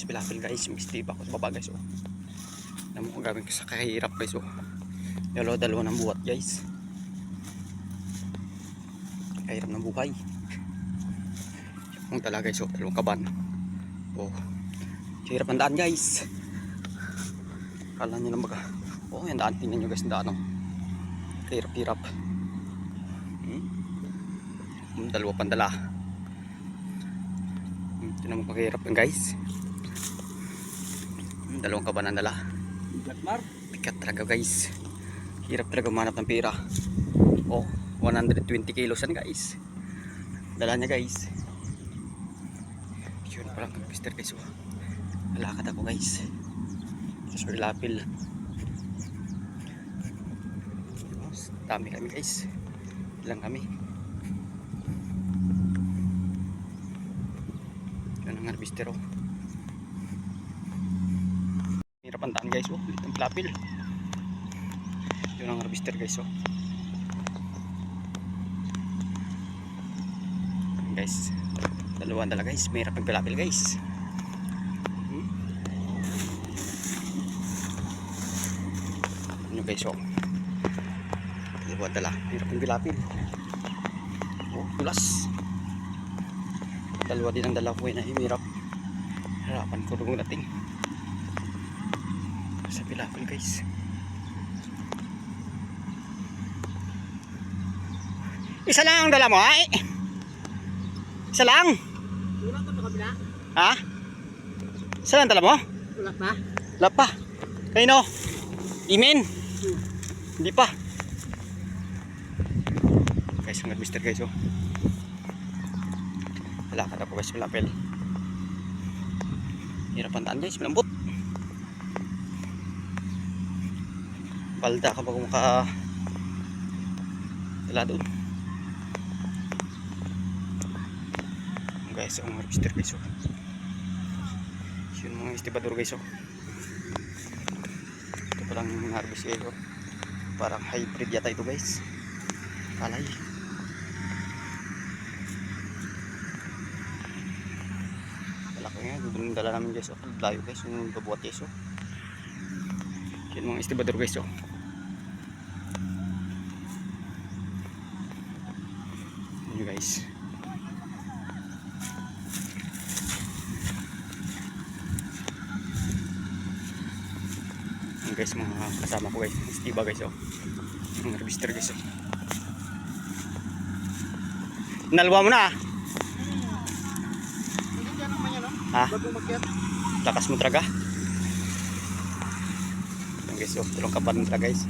Pilapil guys, mistip ako sa baba guys. Oh, alam mo gagawin ko sa kahirap guys. Oh, dalawa ng buhat guys, kahirap ng buhay kung talaga guys. Oh, dalawang kaban. Oh, kahirap ang daan guys. Kala nyo lang baga. Oh, yung daan, tingnan nyo guys, yung daan. Oh, kahirap dalawa pandala. Tingnan mo kahirap guys. Dalawang kaban ang dala. Pikat talaga guys. Hirap talaga manap ng pera. Oh, 120 kilosan guys. Dala niya guys. Yun parang pister guys. Oh, lalakad ako guys. Sa lapil. Dami kami guys. Ilang kami. Yun ang harvester. Oh, hirap ang daan guys. Oh, litong plapil. Yun ang harvester guys. Oh, guys, dalawang dala guys. May hirap ang plapil guys. Ano guys. Oh, dalawang dala. Hirap ang plapil. Oh, tulas. Dalawa din ang dala ko na hirap. Harapan ko nung nating sa pilapil guys. Isa lang ang dala mo ay? Isa lang? Wala pa sa kabila? Ha? Isa lang dala mo? Wala pa? Wala pa. Kaino? Imin? Hindi pa. Guys, ang harvester guys. Oh, lalakad ako guys, pilapil. Hirap ang daan guys, malambot. Palda kapag maka dala doon guys. Ang harvester guys. Oh, yun mga estibador guys. Oh, ito palang harvest guys. Oh, parang hybrid yata ito guys. Kalay. Malaki nga, doon dala namin guys. Oh, layo guys, yung kabuhat guys. Oh, yun mga estibador guys. Oh, yun guys. Yun guys, mga kasama ko guys. Estiba guys. Oh, yung harvester guys. Oh, nalwa mo na. Ha? Lakas mo talaga. Yan guys. Oh, tulong kapan mo talaga guys.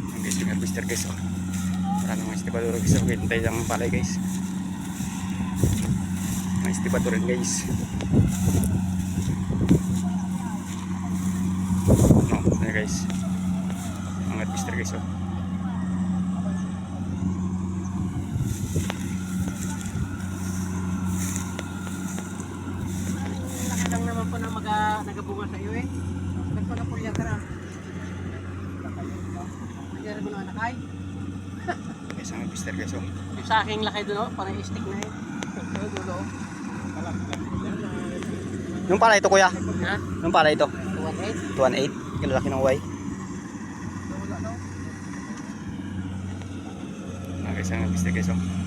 Yan guys, yung harvester guys. Oh, maraming mga estibador guys. Oh, hintay lang palay guys. Mga estibador guys. No, yan guys. Mga harvester guys. Oh, Lang naman po na nagabunga sa iyo eh. Nagpagapulya ka na. Hindi na gano'n nakay. guys, ang harvester guys. Oh, Yung sa aking lakay doon, parang stick na eh. Dulo. nung pala ito kuya? Ha? Nung pala ito? 1.8? 218. Kalalaki ng Y. ano? Guys, ang piste guys oh.